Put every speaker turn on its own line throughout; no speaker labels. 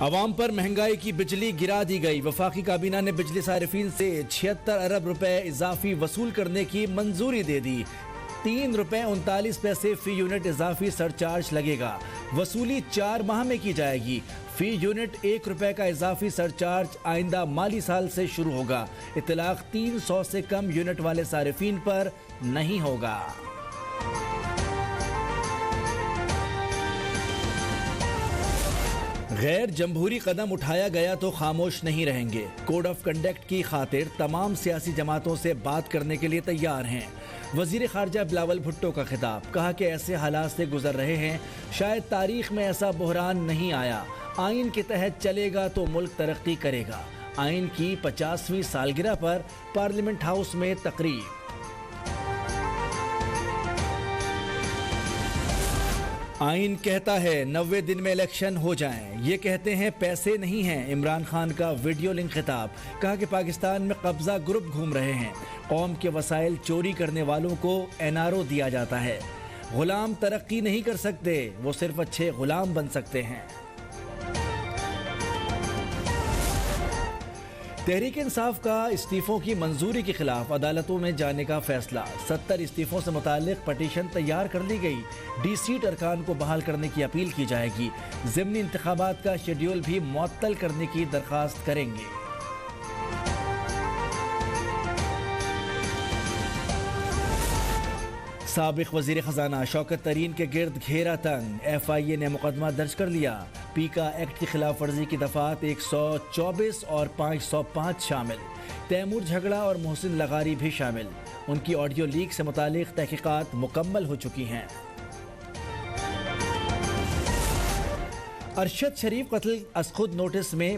عوام پر مہنگائی کی بجلی گرا دی گئی۔ وفاقی کابینہ نے بجلی صارفین سے 76 ارب روپے اضافی وصول کرنے کی منظوری دے دی۔ 3 روپے 39 پیسے فی یونٹ اضافی سرچارج لگے گا۔ وصولی 4 ماہ میں کی جائے گی۔ فی یونٹ 1 روپے کا اضافی سرچارج آئندہ مالی سال سے شروع ہوگا۔ اطلاق 300 سے کم یونٹ والے صارفین پر نہیں ہوگا۔ غیر جمہوری قدم اٹھایا گیا تو خاموش نہیں رہیں گے۔ کوڈ آف کنڈکٹ کی خاطر تمام سیاسی جماعتوں سے بات کرنے کے لیے تیار ہیں۔ وزیر خارجہ بلاول بھٹو کا خطاب، کہا کہ ایسے حالات سے گزر رہے ہیں، شاید تاریخ میں ایسا بحران نہیں آیا۔ آئین کے تحت چلے گا تو ملک ترقی کرے گا۔ آئین کی 50ویں سالگرہ پر پارلیمنٹ ہاؤس میں تقریب۔ آئین کہتا ہے 90 دن میں الیکشن ہو جائیں، یہ کہتے ہیں پیسے نہیں ہیں۔ عمران خان کا ویڈیو لنک خطاب، کہا کہ پاکستان میں قبضہ گروپ گھوم رہے ہیں، قوم کے وسائل چوری کرنے والوں کو NRO دیا جاتا ہے۔ غلام ترقی نہیں کر سکتے، وہ صرف اچھے غلام بن سکتے ہیں۔ تحریک انصاف کا استعفوں کی منظوری کے خلاف عدالتوں میں جانے کا فیصلہ۔ 70 استعفوں سے متعلق پٹیشن تیار کر لی گئی۔ ڈی سیٹ ارکان کو بحال کرنے کی اپیل کی جائے گی۔ ضمنی انتخابات کا شیڈیول بھی معطل کرنے کی درخواست کریں گے۔ سابق وزیر خزانہ شوکت ترین کے گرد گھیرا تنگ، FIA نے مقدمہ درج کر لیا۔ پیکا ایکٹ کی خلاف ورزی کی دفعات 124 اور 505 شامل۔ تیمور جھگڑا اور محسن لغاری بھی شامل۔ ان کی آڈیو لیک سے متعلق تحقیقات مکمل ہو چکی ہیں۔ ارشد شریف قتل از خود نوٹس میں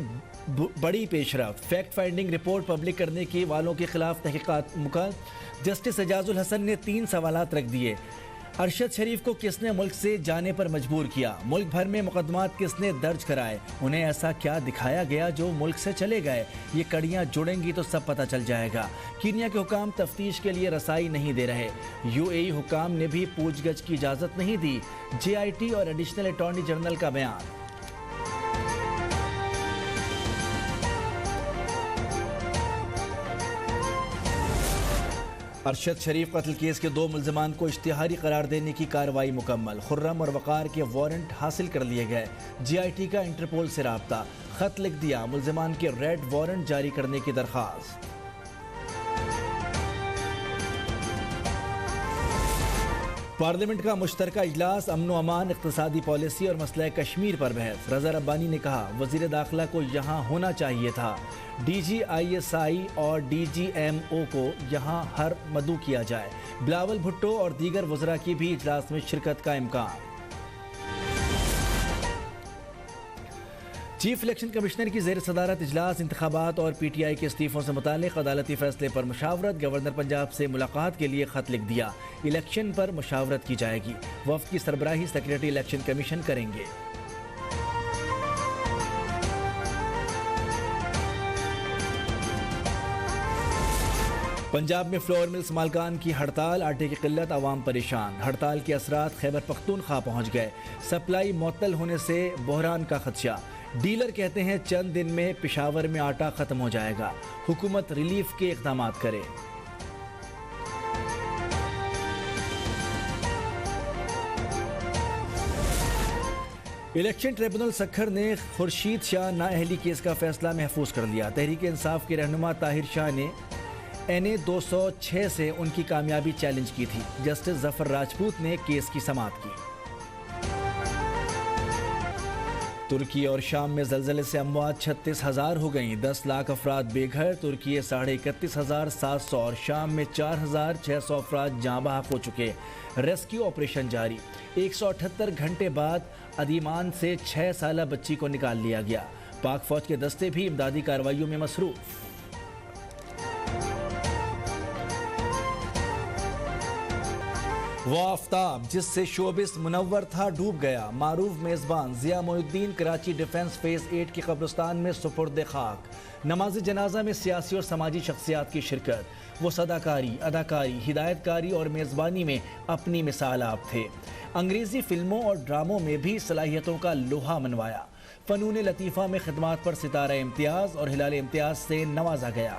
بڑی پیش رفت۔ فیکٹ فائنڈنگ رپورٹ پبلک کرنے کی والوں کے خلاف تحقیقات مکمل۔ جسٹس اعجاز الحسن نے 3 سوالات رکھ دیے۔ ارشد شریف کو کس نے ملک سے جانے پر مجبور کیا؟ ملک بھر میں مقدمات کس نے درج کرائے؟ انہیں ایسا کیا دکھایا گیا جو ملک سے چلے گئے؟ یہ کڑیاں جڑیں گی تو سب پتہ چل جائے گا۔ کینیا کے حکام تفتیش کے لیے رسائی نہیں دے رہے۔ UAE حکام نے بھی پوچھ گچھ کی اجازت نہیں دی۔ JIT اور ایڈیشنل اٹارنی جنرل کا بیان۔ ارشد شریف قتل کیس کے 2 ملزمان کو اشتہاری قرار دینے کی کارروائی مکمل۔ خرم اور وقار کے وارنٹ حاصل کر لیے گئے۔ JIT کا انٹرپول سے رابطہ، خط لکھ دیا، ملزمان کے ریڈ وارنٹ جاری کرنے کی درخواست۔ پارلیمنٹ کا مشترکہ اجلاس، امن و امان، اقتصادی پالیسی اور مسئلہ کشمیر پر بحث۔ رضا ربانی نے کہا وزیر داخلہ کو یہاں ہونا چاہیے تھا۔ DG ISI اور DGMO کو یہاں ہر مدعو کیا جائے۔ بلاول بھٹو اور دیگر وزراء کی بھی اجلاس میں شرکت کا امکان۔ چیف الیکشن کمشنر کی زیر صدارت اجلاس، انتخابات اور PTI کے استعفوں سے متعلق عدالتی فیصلے پر مشاورت۔ گورنر پنجاب سے ملاقات کے لیے خط لکھ دیا۔ الیکشن پر مشاورت کی جائے گی۔ وفد کی سربراہی سیکریٹری الیکشن کمیشن کریں گے۔ پنجاب میں فلور ملز مالکان کی ہڑتال، آٹے کی قلت، عوام پریشان۔ ہڑتال کے اثرات خیبر پختونخوا پہنچ گئے۔ سپلائی معطل ہونے سے بحران کا خدشہ۔ ڈیلر کہتے ہیں چند دن میں پشاور میں آٹا ختم ہو جائے گا۔ حکومت ریلیف کے اقدامات کرے۔ الیکشن ٹریبونل سکھر نے خورشید شاہ نااہلی کیس کا فیصلہ محفوظ کر لیا۔ تحریک انصاف کے رہنما طاہر شاہ نے NA 206 سے ان کی کامیابی چیلنج کی تھی۔ جسٹس ظفر راجپوت نے کیس کی سماعت کی۔ ترکی اور شام میں زلزلے سے اموات 36,000 ہو گئیں۔ 10 لاکھ افراد بے گھر۔ ترکی 31,700 اور شام میں 4,600 افراد جاں بحق ہو چکے۔ ریسکیو آپریشن جاری۔ 178 گھنٹے بعد ادیمان سے 6 سالہ بچی کو نکال لیا گیا۔ پاک فوج کے دستے بھی امدادی کارروائیوں میں مصروف۔ وہ آفتاب جس سے شوبس منور تھا ڈوب گیا۔ معروف میزبان ضیاء محی الدین کراچی ڈیفنس فیز 8 کی قبرستان میں سپرد خاک۔ نماز جنازہ میں سیاسی اور سماجی شخصیات کی شرکت۔ وہ صداکاری، اداکاری، ہدایت کاری اور میزبانی میں اپنی مثال آپ تھے۔ انگریزی فلموں اور ڈراموں میں بھی صلاحیتوں کا لوہا منوایا۔ فنون لطیفہ میں خدمات پر ستارہ امتیاز اور ہلال امتیاز سے نوازا گیا۔